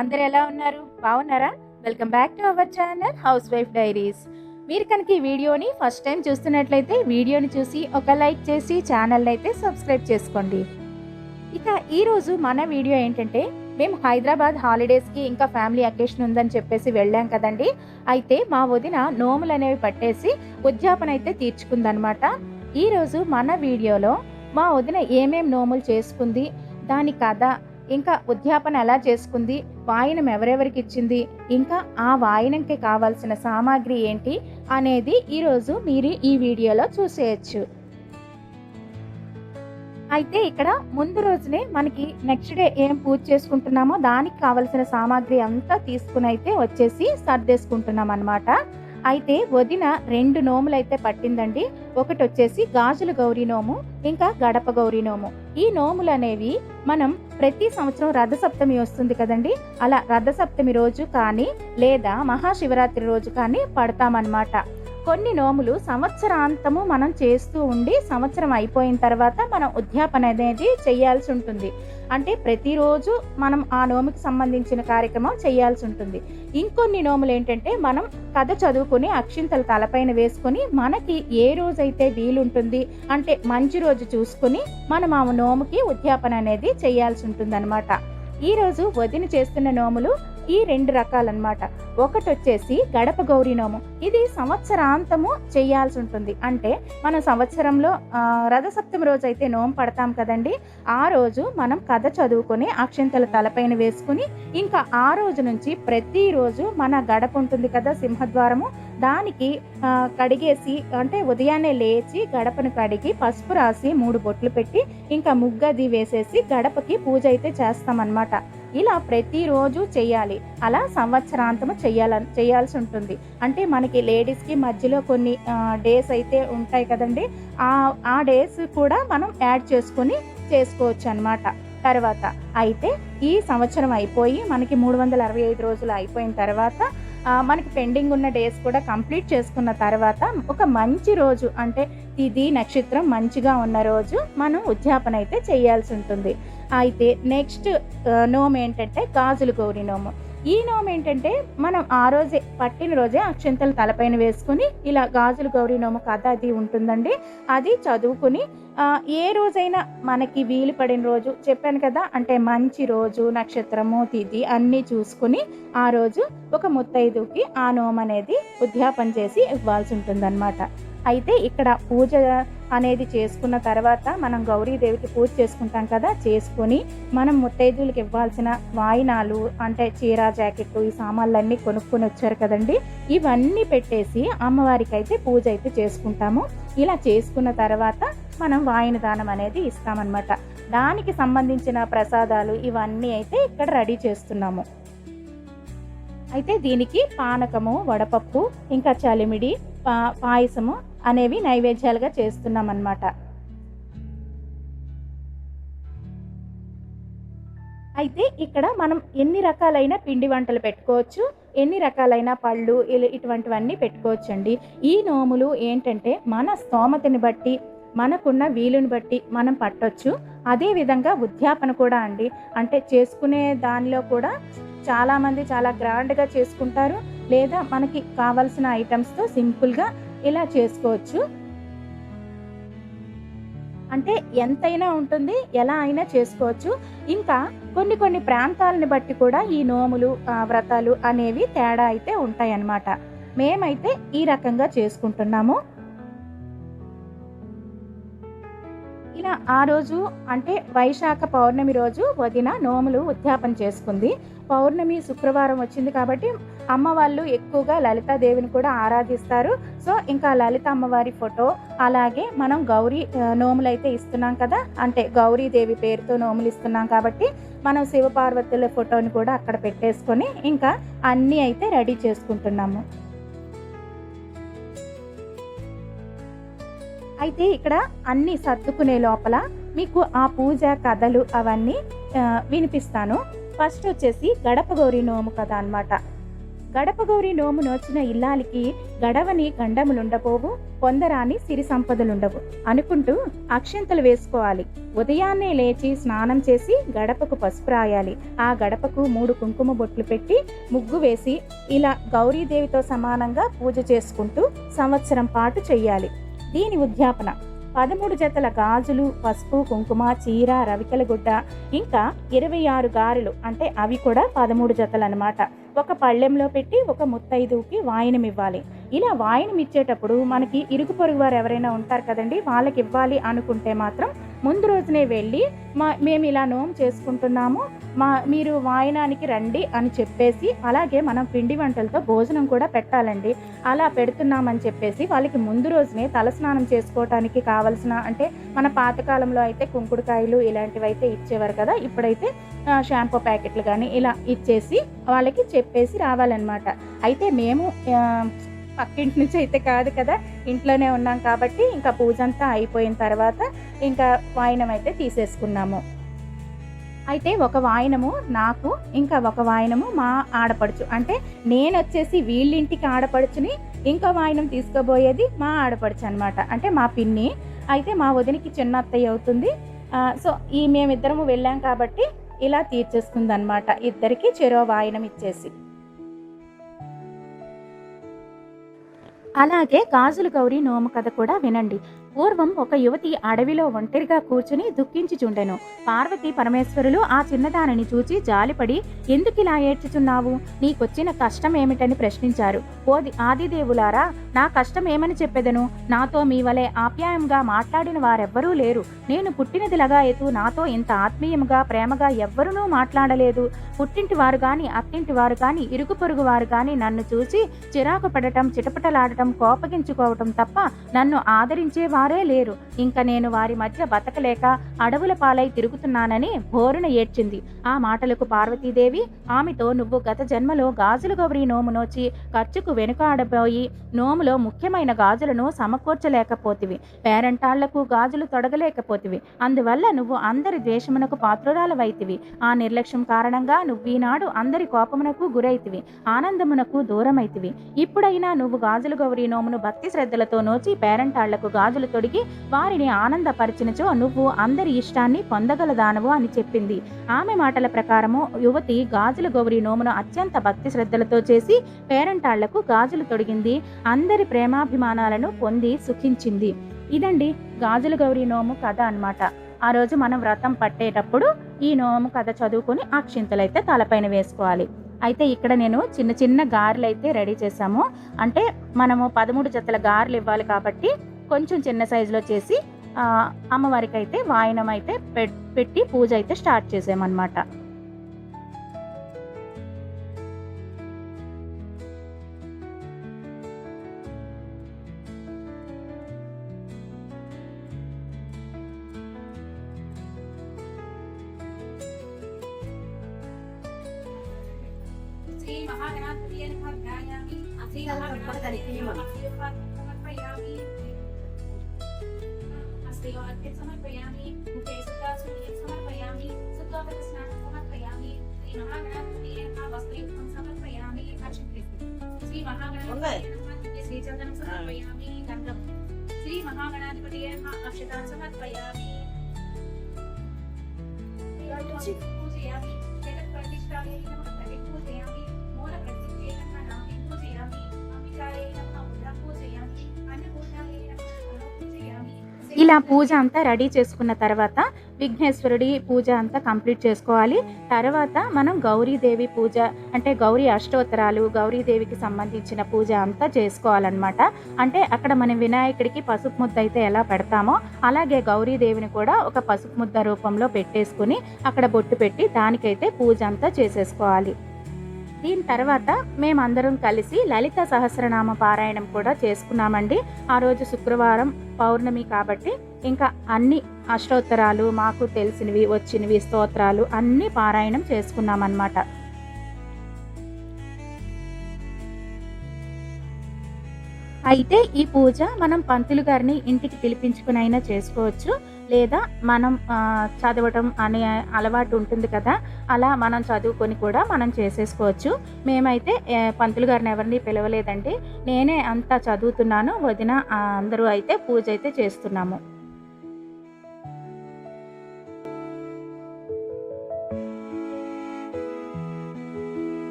అందరు ఎలా ఉన్నారు? బాగున్నారా? Welcome back to our channel house wife diaries. మీరు కనుక ఈ వీడియోని ఫస్ట్ టైం చూస్తున్నట్లయితే వీడియోని చూసి ఒక లైక్ చేసి ఛానల్ని అయితే సబ్స్క్రైబ్ చేసుకోండి. ఇక ఈరోజు మన వీడియో ఏంటంటే, మేము హైదరాబాద్ హాలిడేస్కి ఇంకా ఫ్యామిలీ అకేషన్ ఉందని చెప్పేసి వెళ్ళాం కదండి. అయితే మా వదిన నోములు అనేవి పట్టేసి ఉద్యాపన అయితే తీర్చుకుందనమాట. ఈరోజు మన వీడియోలో మా వదిన ఏమేం నోములు చేసుకుంది, దాని కథ, ఇంకా ఉద్యాపన ఎలా చేసుకుంది, వాయినం ఎవరెవరికి ఇచ్చింది, ఇంకా ఆ వాయినంకి కావాల్సిన సామాగ్రి ఏంటి అనేది ఈరోజు మీరు ఈ వీడియోలో చూసేయచ్చు. అయితే ఇక్కడ ముందు రోజునే మనకి నెక్స్ట్ డే ఏం పూజ చేసుకుంటున్నామో దానికి కావలసిన సామాగ్రి అంతా తీసుకుని అయితే వచ్చేసి సర్దేసుకుంటున్నాం అన్నమాట. అయితే వదిన 2 నోములు అయితే పట్టిందండి. ఒకటి వచ్చేసి గాజుల గౌరీ నోము, ఇంకా గడప గౌరీ నోము. ఈ నోములు అనేవి మనం ప్రతి సంవత్సరం రథసప్తమి వస్తుంది కదండి, అలా రథసప్తమి రోజు కానీ లేదా మహాశివరాత్రి రోజు కానీ పడతామన్నమాట. కొన్ని నోములు సంవత్సరాంతము మనం చేస్తూ ఉండి సంవత్సరం అయిపోయిన తర్వాత మనం ఉద్యాపన అనేది చేయాల్సి ఉంటుంది. అంటే ప్రతిరోజు మనం ఆ నోముకి సంబంధించిన కార్యక్రమం చేయాల్సి ఉంటుంది. ఇంకొన్ని నోములు ఏంటంటే మనం కథ చదువుకొని అక్షింతలు తలపైన వేసుకొని మనకి ఏ రోజైతే వీలుంటుంది అంటే మంచి రోజు చూసుకొని మనం ఆ నోముకి ఉద్యాపన అనేది చేయాల్సి ఉంటుంది అనమాట. ఈరోజు వదిన చేస్తున్న నోములు ఈ 2 రకాలన్నమాట. ఒకటి వచ్చేసి గడప గౌరీ నోము. ఇది సంవత్సరాంతము చేయాల్సి ఉంటుంది. అంటే మనం సంవత్సరంలో రథసప్తమి రోజు అయితే నోము పడతాం కదండి, ఆ రోజు మనం కథ చదువుకొని అక్షింతల తలపైన వేసుకుని ఇంకా ఆ రోజు నుంచి ప్రతిరోజు మన గడప ఉంటుంది కదా, సింహద్వారము, దానికి కడిగేసి అంటే ఉదయాన్నే లేచి గడపను కడిగి పసుపు రాసి 3 బొట్లు పెట్టి ఇంకా ముగ్గది వేసేసి గడపకి పూజ అయితే చేస్తామన్నమాట. ఇలా ప్రతిరోజు చేయాలి. అలా సంవత్సరాంతము చేయాల్సి ఉంటుంది. అంటే మనకి లేడీస్కి మధ్యలో కొన్ని డేస్ అయితే ఉంటాయి కదండి, ఆ డేస్ కూడా మనం యాడ్ చేసుకొని చేసుకోవచ్చు అన్నమాట. తర్వాత అయితే ఈ సంవత్సరం అయిపోయి మనకి 365 రోజులు అయిపోయిన తర్వాత మనకి పెండింగ్ ఉన్న డేస్ కూడా కంప్లీట్ చేసుకున్న తర్వాత ఒక మంచి రోజు అంటే తిథి నక్షత్రం మంచిగా ఉన్న రోజు మనం ఉద్యాపన అయితే చేయాల్సి ఉంటుంది. అయితే నెక్స్ట్ నోము ఏంటంటే గాజుల గౌరీ నోము. ఈ నోము ఏంటంటే మనం ఆ రోజే పట్టిన రోజే అక్షంతలు తలపైన వేసుకుని ఇలా గాజుల గౌరీ నోము కథ అది ఉంటుందండి, అది చదువుకుని ఏ రోజైనా మనకి వీలు పడిన రోజు చెప్పాను కదా, అంటే మంచి రోజు నక్షత్రము తిథి అన్నీ చూసుకుని ఆ రోజు ఒక ముత్తైదుకి ఆ నోము అనేది ఉద్యాపన చేసి ఇవ్వాల్సి ఉంటుందన్నమాట. అయితే ఇక్కడ పూజ అనేది చేసుకున్న తర్వాత మనం గౌరీదేవికి పూజ చేసుకుంటాం కదా, చేసుకొని మనం ముత్తైదువులకి ఇవ్వాల్సిన వాయినాలు అంటే చీర జాకెట్టు ఈ సామాన్లన్నీ కొనుక్కొని వచ్చారు కదండి, ఇవన్నీ పెట్టేసి అమ్మవారికి అయితే పూజ అయితే చేసుకుంటాము. ఇలా చేసుకున్న తర్వాత మనం వాయిన దానం అనేది ఇస్తామన్నమాట. దానికి సంబంధించిన ప్రసాదాలు ఇవన్నీ అయితే ఇక్కడ రెడీ చేస్తున్నాము. అయితే దీనికి పానకము, వడపప్పు, ఇంకా చలిమిడి, పాయసము అనేవి నైవేద్యాలుగా చేస్తున్నాం అన్నమాట. అయితే ఇక్కడ మనం ఎన్ని రకాలైన పిండి వంటలు పెట్టుకోవచ్చు, ఎన్ని రకాలైన పళ్ళు ఇటువంటివన్నీ పెట్టుకోవచ్చు అండి. ఈ నోములు ఏంటంటే మన స్తోమతని బట్టి మనకున్న వీలుని బట్టి మనం పట్టొచ్చు. అదేవిధంగా ఉద్యాపన కూడా అండి, అంటే చేసుకునే దానిలో కూడా చాలామంది చాలా గ్రాండ్గా చేసుకుంటారు, లేదా మనకి కావాల్సిన ఐటమ్స్తో సింపుల్గా ఇలా చేసుకోవచ్చు. అంటే ఎంతైనా ఉంటుంది, ఎలా అయినా చేసుకోవచ్చు. ఇంకా కొన్ని ప్రాంతాలను బట్టి కూడా ఈ నోములు వ్రతాలు అనేవి తేడా అయితే ఉంటాయన్నమాట. మేమైతే ఈ రకంగా చేసుకుంటున్నాము. ఇలా ఆ రోజు అంటే వైశాఖ పౌర్ణమి రోజు వదిన నోములు ఉద్యాపన చేసుకుంది. పౌర్ణమి శుక్రవారం వచ్చింది కాబట్టి అమ్మ వాళ్ళు ఎక్కువగా లలితాదేవిని కూడా ఆరాధిస్తారు. సో ఇంకా లలిత అమ్మవారి ఫోటో, అలాగే మనం గౌరీ నోములు అయితే ఇస్తున్నాం కదా, అంటే గౌరీదేవి పేరుతో నోములు ఇస్తున్నాం కాబట్టి మనం శివపార్వతుల ఫోటోని కూడా అక్కడ పెట్టేసుకొని ఇంకా అన్నీ అయితే రెడీ చేసుకుంటున్నాము. అయితే ఇక్కడ అన్నీ సర్దుకునే లోపల మీకు ఆ పూజ కథలు అవన్నీ వినిపిస్తాను. ఫస్ట్ వచ్చేసి గడప గౌరీ నోము కథ అన్నమాట. గడప గౌరి నోము నోచిన ఇల్లాలికి గడవని గండములుండబోవు, పొందరాని సిరి సంపదలుండవు అనుకుంటూ అక్షింతలు వేసుకోవాలి. ఉదయాన్నే లేచి స్నానం చేసి గడపకు పసుపు రాయాలి. ఆ గడపకు 3 కుంకుమ బొట్లు పెట్టి ముగ్గు వేసి ఇలా గౌరీదేవితో సమానంగా పూజ చేసుకుంటూ సంవత్సరం పాటు చెయ్యాలి. దీని ఉద్యాపన 13 జతల గాజులు, పసుపు, కుంకుమ, చీర, రవికల గుడ్డ, ఇంకా 26 గారెలు, అంటే అవి కూడా 13 జతలు అనమాట. ఒక పళ్ళెంలో పెట్టి ఒక ముత్తైదువుకి వాయినం ఇవ్వాలి. ఇలా వాయినం ఇచ్చేటప్పుడు మనకి ఇరుగు పొరుగు వారు ఎవరైనా ఉంటారు కదండి, వాళ్ళకి ఇవ్వాలి అనుకుంటే మాత్రం ముందు రోజునే వెళ్ళి మేము ఇలా నోము చేసుకుంటున్నాము, మీరు వాయినానికి రండి అని చెప్పేసి, అలాగే మనం పిండి వంటలతో భోజనం కూడా పెట్టాలండి. అలా పెడుతున్నామని చెప్పేసి వాళ్ళకి ముందు రోజునే తలస్నానం చేసుకోవటానికి కావలసిన, అంటే మన పాతకాలంలో అయితే కుంకుడుకాయలు ఇలాంటివి అయితే ఇచ్చేవారు కదా, ఇప్పుడైతే షాంపూ ప్యాకెట్లు కానీ ఇలా ఇచ్చేసి వాళ్ళకి చెప్పేసి రావాలన్నమాట. అయితే మేము పక్కింటి నుంచి అయితే కాదు కదా, ఇంట్లోనే ఉన్నాం కాబట్టి ఇంకా పూజ అంతా అయిపోయిన తర్వాత ఇంకా వాయినం అయితే తీసేసుకున్నాము. అయితే ఒక వాయినము నాకు, ఇంకా ఒక వాయినము మా ఆడపడుచు, అంటే నేను వచ్చేసి వీళ్ళింటికి ఆడపడుచుని, ఇంకో వాయినం తీసుకోబోయేది మా ఆడపడుచు అనమాట, అంటే మా పిన్ని. అయితే మా వదినికి చిన్న అత్తయ్య అవుతుంది. సో మేమిద్దరము వెళ్ళాం కాబట్టి ఇలా తీర్చేస్తుంది అనమాట, ఇద్దరికి చెరో వాయినం ఇచ్చేసి. అలాగే గాజుల గౌరి నోము కథ కూడా వినండి. పూర్వం ఒక యువతి అడవిలో ఒంటరిగా కూర్చుని దుఃఖించుచుండెను. పార్వతీ పరమేశ్వరులు ఆ చిన్నదానిని చూచి జాలిపడి, ఎందుకిలా ఏడ్చుచున్నావు, నీకొచ్చిన కష్టం ఏమిటని ప్రశ్నించారు. ఆదిదేవులారా, నా కష్టం ఏమని చెప్పెదను, నాతో మీ వలె ఆప్యాయంగా మాట్లాడిన వారెవ్వరూ లేరు. నేను పుట్టినది లగాయతు నాతో ఇంత ఆత్మీయంగా ప్రేమగా ఎవ్వరూ మాట్లాడలేదు. పుట్టింటి వారు గాని, అత్తింటి వారు గాని, ఇరుగు పొరుగు వారు గాని నన్ను చూసి చిరాకు పడటం, చిటపటలాడటం, కోపగించుకోవటం తప్ప నన్ను ఆదరించే వారే లేరు. ఇంకా నేను వారి మధ్య బతకలేక అడవుల పాలై తిరుగుతున్నానని బోరున ఏడ్చింది. ఆ మాటలకు పార్వతీదేవి ఆమెతో, నువ్వు గత జన్మలో గాజుల గౌరి నోము నోచి ఖర్చుకు వెనుకాడబోయి నోములో ముఖ్యమైన గాజులను సమకూర్చలేకపోతివి, పేరంటాళ్లకు గాజులు తొడగలేకపోతివి. అందువల్ల నువ్వు అందరి ద్వేషమునకు పాత్రురాలవైతివి. ఆ నిర్లక్ష్యం కారణంగా నువ్వీనాడు అందరి కోపమునకు గురైతివి, ఆనందమునకు దూరమైతివి. ఇప్పుడైనా నువ్వు గాజుల గౌరి నోమును భక్తి శ్రద్ధలతో నోచి పేరంటాళ్లకు గాజులు తొడిగి వారిని ఆనందపరిచినచో నువ్వు అందరి ఇష్టాన్ని పొందగలదానవు అని చెప్పింది. ఆమె మాటల ప్రకారము యువతి గాజుల గౌరి నోమును అత్యంత భక్తి శ్రద్ధలతో చేసి పేరంటాళ్లకు గాజులు తొడిగింది. అందరి ప్రేమాభిమానాలను పొంది సుఖించింది. ఇదండి గాజుల గౌరి నోము కథ అన్నమాట. ఆ రోజు మనం వ్రతం పట్టేటప్పుడు ఈ నోము కథ చదువుకొని అక్షింతలైతే తలపైన వేసుకోవాలి. అయితే ఇక్కడ నేను చిన్న చిన్న గారెలు అయితే రెడీ చేసాము. అంటే మనము 13 జతల గారెలు ఇవ్వాలి కాబట్టి కొంచెం చిన్న సైజులో చేసి అమ్మవారికి అయితే వాయినం అయితే పెట్టి పూజ అయితే స్టార్ట్ చేసామన్నమాట. श्री महागणाधिपतये नमः ध्यायामि श्री महागणाधिपतये नमः समर्पयामि हस्ते अर्घ्यं समर्पयामि मुखे शुद्धासुर्यं समर्पयामि शुद्धोदकस्नानं समर्पयामि श्री महागणाधिपतये नमः वस्त्रयुक्तं समर्पयामि अक्षिंतम् श्री महागणाधिपतये नमः दिव्य श्रीचन्दनं समर्पयामि गन्धं श्री महागणाधिपतये नमः अक्षतान् समर्पयामि पूजयामि जगत्प्रतिष्ठायै नमः पूजयामि मूलप्रतिष्ठे नमः नामं पूजयामि अम्बिकायै नमः उदरं पूजयामि अन्नपूर्णायै नमः पूजयामि. ఇలా పూజ అంతా రెడీ చేసుకున్న తర్వాత విఘ్నేశ్వరుడి పూజ అంతా కంప్లీట్ చేసుకోవాలి. తర్వాత మనం గౌరీదేవి పూజ, అంటే గౌరీ అష్టోత్తరాలు, గౌరీదేవికి సంబంధించిన పూజ అంతా చేసుకోవాలన్నమాట. అంటే అక్కడ మనం వినాయకుడికి పసుపు ముద్ద అయితే ఎలా పెడతామో అలాగే గౌరీదేవిని కూడా ఒక పసుపు ముద్ద రూపంలో పెట్టేసుకుని అక్కడ బొట్టు పెట్టి దానికైతే పూజ అంతా చేసేసుకోవాలి. దీని తర్వాత మేమందరం కలిసి లలిత సహస్రనామ పారాయణం కూడా చేసుకున్నామండి. ఆ రోజు శుక్రవారం పౌర్ణమి కాబట్టి ఇంకా అన్ని అష్టోత్తరాలు, మాకు తెలిసినవి వచ్చినవి స్తోత్రాలు అన్నీ పారాయణం చేసుకున్నామన్నమాట. అయితే ఈ పూజ మనం పంతులు గారిని ఇంటికి పిలిపించుకుని అయినా చేసుకోవచ్చు. లేదా మనం చదవటం అనే అలవాటు ఉంటుంది కదా! అలా మనం చదువుకొని కూడా మనం చేసేసుకోవచ్చు. మేమైతే పంతులు గారిని ఎవరిని పిలవలేదండి. నేనే అంతా చదువుతున్నాను. వదిన అందరూ అయితే పూజ అయితే చేస్తున్నాము.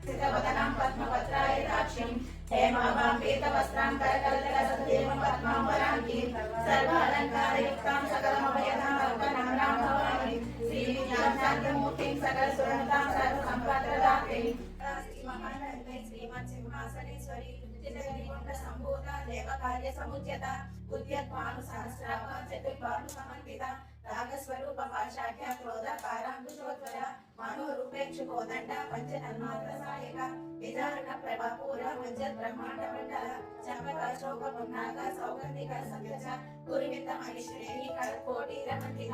సితవదనం పద్మపత్రాయతాక్షిం హేమాభాం పీతవస్త్రాం కరకలితలసతేమ పద్మాంబరాంగీం సర్వాలంకారయుక్తాం సకలమభయదాం కల్పనాం భవాని శ్రీవిద్యాం శాంతమూర్తిం సకలసురనుతాం సర్వసంపత్ప్రదాత్రీం శ్రీమహానందై శ్రీమత్సింహాసనేశ్వరి చిత్తగిరిగుండ సంభూత దేవకార్య సముచ్యత ఉద్యత్వాను సహస్రావ చతుర్బాహు సమన్విత రాగస్వరూప భాషాఖ్య క్రోధకారాంకుశోద్వర మనోరూపేక్షు కోదండ పంచతన్మాత్ర సాయక విదారణ ప్రభాపూర మంజత్ బ్రహ్మాండ మండల చంపక శోక పున్నాగ సౌగంధిక సంగజ కురువిత మహిశ్రేణి కోటి రమంతిక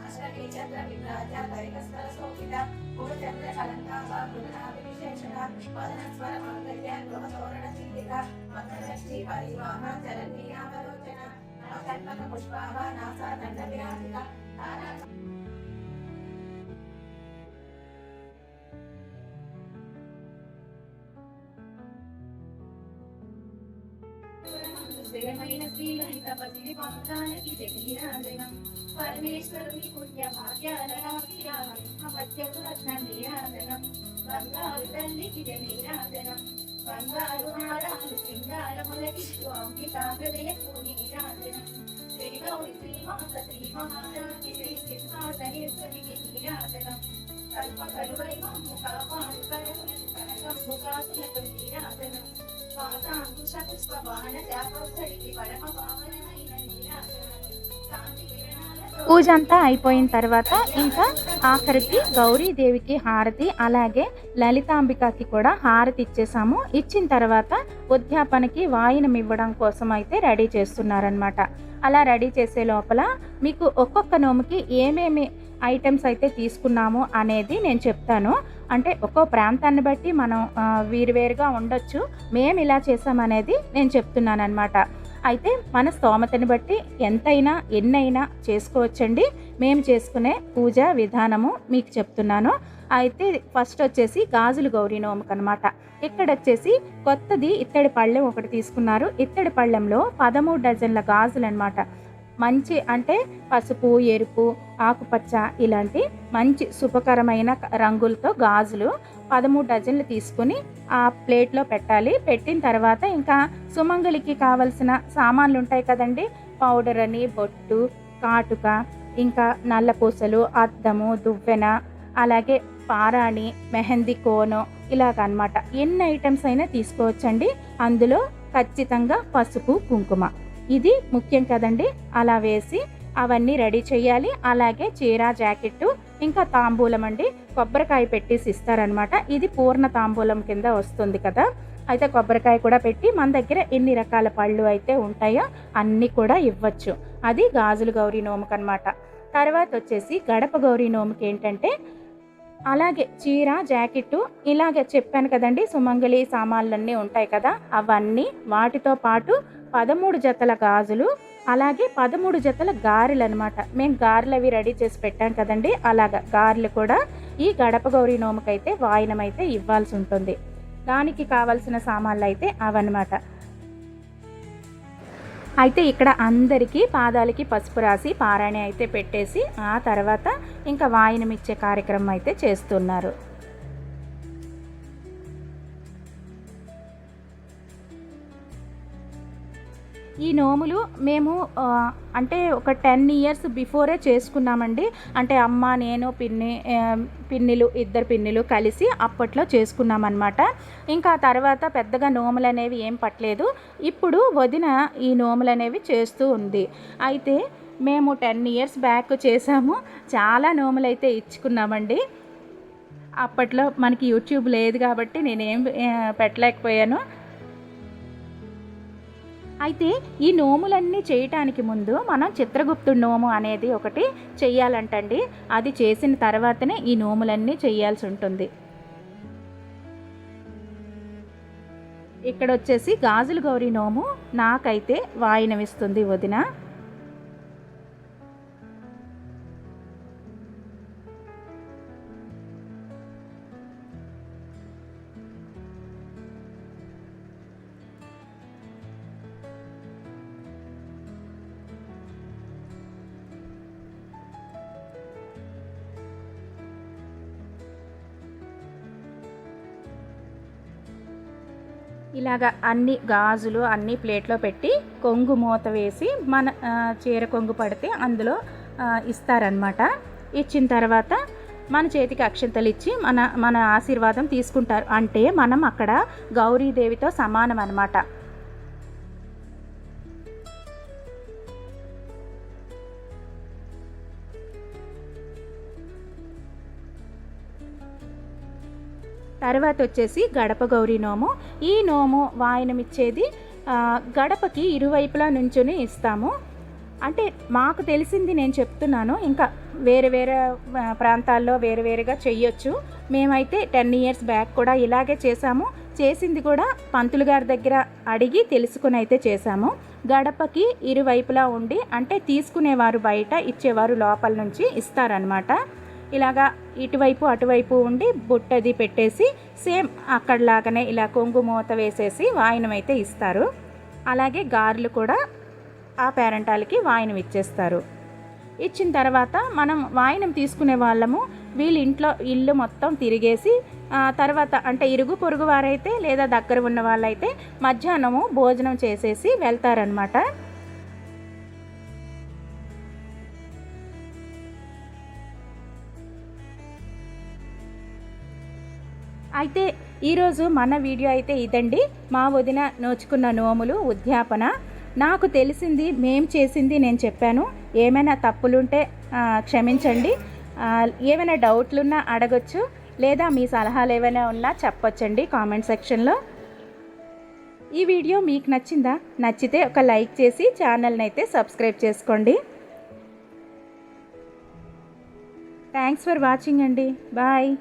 అష్టమి చంద్ర విభ్రాజ దైవస్థల శోభిత ముఖచంద్ర అలంకాభ మృగనాభి విశేషణ వదనస్వర మంగళ్య గృహతోరణ చింతిక మకరష్టి పరివాహ చరణీయావలోచన నవకల్పక పుష్పాభ నాసా దండ విరాజిక స్థిరమైన శ్రీలలిత పతి పాదాలకి జగీరాజనం పరమేశ్వరుని పుణ్య భాగ్యాలయామధ్యకు రత్న నీరాజనం బంగారు తల్లికి జనీరాజనం బంగారు హారాలు సింగారములకి స్వామికా హృదయ నీరాజనం శ్రీ గౌరి శ్రీమాత శ్రీ మహారాజి శ్రీ సింహాసనేశ్వరికి నీరాజనం కల్ప కలువై మమ్ము కాపాడు కరుణకు కనకంబు కాసులకు నీరాజనం పూజ అంతా అయిపోయిన తర్వాత ఇంకా ఆఖరికి గౌరీదేవికి హారతి, అలాగే లలితాంబికకి కూడా హారతి ఇచ్చేసాము. ఇచ్చిన తర్వాత ఉద్యాపనకి వాయినం ఇవ్వడం కోసం అయితే రెడీ చేస్తున్నారనమాట. అలా రెడీ చేసే లోపల మీకు ఒక్కొక్క నోముకి ఏమేమి ఐటమ్స్ అయితే తీసుకున్నాము అనేది నేను చెప్తాను. అంటే ఒక్కో ప్రాంతాన్ని బట్టి మనం వేరువేరుగా ఉండొచ్చు. మేము ఇలా చేసామనేది నేను చెప్తున్నాను అనమాట. అయితే మన స్తోమతని బట్టి ఎంతైనా ఎన్నైనా చేసుకోవచ్చండి. మేము చేసుకునే పూజా విధానము మీకు చెప్తున్నాను. అయితే ఫస్ట్ వచ్చేసి గాజులు గౌరీ నోముకు అనమాట. ఇక్కడ వచ్చేసి కొత్తది ఇత్తడి పళ్ళెం ఒకటి తీసుకున్నారు. ఇత్తడి పళ్ళెంలో 13 డజన్ల గాజులు అనమాట. మంచి అంటే పసుపు, ఎరుపు, ఆకుపచ్చ ఇలాంటి మంచి శుభకరమైన రంగులతో గాజులు 13 డజన్లు తీసుకుని ఆ ప్లేట్లో పెట్టాలి. పెట్టిన తర్వాత ఇంకా సుమంగళికి కావలసిన సామాన్లు ఉంటాయి కదండి. పౌడర్ అని, బొట్టు, కాటుక, ఇంకా నల్ల పూసలు, అద్దము, దువ్వెన, అలాగే పారాణి, మెహందీ కోను ఇలాగనమాట. ఎన్ని ఐటమ్స్ అయినా తీసుకోవచ్చండి. అందులో ఖచ్చితంగా పసుపు, కుంకుమ ఇది ముఖ్యం కదండి. అలా వేసి అవన్నీ రెడీ చేయాలి. అలాగే చీర, జాకెట్టు, ఇంకా తాంబూలం అండి. కొబ్బరికాయ పెట్టేసి ఇస్తారనమాట. ఇది పూర్ణ తాంబూలం కింద వస్తుంది కదా. అయితే కొబ్బరికాయ కూడా పెట్టి మన దగ్గర ఎన్ని రకాల పళ్ళు అయితే ఉంటాయో అన్నీ కూడా ఇవ్వచ్చు. అది గాజులు గౌరీ నోముకు అనమాట. తర్వాత వచ్చేసి గడప గౌరీ నోముకి ఏంటంటే అలాగే చీర, జాకెట్టు ఇలాగే చెప్పాను కదండి. సుమంగళి సామాన్లన్నీ ఉంటాయి కదా, అవన్నీ వాటితో పాటు 13 జతల గాజులు, అలాగే 13 జతల గారెలు అనమాట. మేము గారెలు అవి రెడీ చేసి పెట్టాం కదండి. అలాగా గారెలు కూడా ఈ గడప గౌరీ నోముకైతే వాయినం అయితే ఇవ్వాల్సి ఉంటుంది. దానికి కావాల్సిన సామాన్లు అయితే అవన్నమాట. అయితే ఇక్కడ అందరికీ పాదాలకి పసుపు రాసి పారాణి అయితే పెట్టేసి ఆ తర్వాత ఇంకా వాయినం ఇచ్చే కార్యక్రమం అయితే చేస్తున్నారు. ఈ నోములు మేము అంటే ఒక 10 ఇయర్స్ బిఫోరే చేసుకున్నామండి. అంటే అమ్మ, నేను, పిన్నిలు, 2 పిన్నిలు కలిసి అప్పట్లో చేసుకున్నామన్నమాట. ఇంకా తర్వాత పెద్దగా నోములు అనేవి ఏం పట్టలేదు. ఇప్పుడు వదిన ఈ నోములు అనేవి చేస్తూ ఉంది. అయితే మేము 10 ఇయర్స్ బ్యాక్ చేసాము. చాలా నోములు అయితే ఇచ్చుకున్నామండి. అప్పట్లో మనకి యూట్యూబ్ లేదు కాబట్టి నేనేం పెట్టలేకపోయాను. అయితే ఈ నోములన్నీ చేయటానికి ముందు మనం చిత్రగుప్తుడి నోము అనేది ఒకటి చెయ్యాలంటండి. అది చేసిన తర్వాతనే ఈ నోములన్నీ చేయాల్సి ఉంటుంది. ఇక్కడ వచ్చేసి గాజుల గౌరీ నోము నాకైతే వాయినమిస్తుంది వదిన. ఇలాగ అన్ని గాజులు అన్నీ ప్లేట్లో పెట్టి కొంగు మూత వేసి మన చీర కొంగు పడితే అందులో ఇస్తారనమాట. ఇచ్చిన తర్వాత మన చేతికి అక్షంతలు ఇచ్చి మన ఆశీర్వాదం తీసుకుంటారు. అంటే మనం అక్కడ గౌరీదేవితో సమానం అన్నమాట. తర్వాత వచ్చేసి గడప గౌరీ నోము. ఈ నోము వాయనం ఇచ్చేది గడపకి ఇరువైపులా నుంచుని ఇస్తాము. అంటే మాకు తెలిసింది నేను చెప్తున్నాను, ఇంకా వేరే వేరే ప్రాంతాల్లో వేరు వేరుగా చెయ్యొచ్చు. మేమైతే 10 years బ్యాక్ కూడా ఇలాగే చేసాము. చేసింది కూడా పంతులు గారి దగ్గర అడిగి తెలుసుకుని అయితే చేసాము. గడపకి ఇరువైపులా ఉండి, అంటే తీసుకునేవారు బయట, ఇచ్చేవారు లోపల నుంచి ఇస్తారనమాట. ఇలాగా ఇటువైపు అటువైపు ఉండి బుట్టది పెట్టేసి సేమ్ అక్కడలాగానే ఇలా కొంగు మూత వేసేసి వాయనం అయితే ఇస్తారు. అలాగే గారెలు కూడా ఆ పేరెంటాలకి వాయనం ఇచ్చేస్తారు. ఇచ్చిన తర్వాత మనం వాయనం తీసుకునే వాళ్ళము వీళ్ళ ఇల్లు మొత్తం తిరిగేసి తర్వాత అంటే ఇరుగు పొరుగు వారైతే లేదా దగ్గర ఉన్న వాళ్ళైతే మధ్యాహ్నము భోజనం చేసేసి వెళ్తారనమాట. అయితే ఈరోజు మన వీడియో అయితే ఇదండి. మా వదిన నోచుకున్న నోములు, ఉద్యాపన. నాకు తెలిసింది, మేం చేసింది నేను చెప్పాను. ఏమైనా తప్పులుంటే క్షమించండి. ఏమైనా డౌట్లున్నా అడగొచ్చు, లేదా మీ సలహాలు ఏమైనా ఉన్నా చెప్పొచ్చండి కామెంట్ సెక్షన్లో. ఈ వీడియో మీకు నచ్చిందా? నచ్చితే ఒక లైక్ చేసి ఛానల్ని అయితే సబ్స్క్రైబ్ చేసుకోండి. థ్యాంక్స్ ఫర్ వాచింగ్ అండి. బాయ్.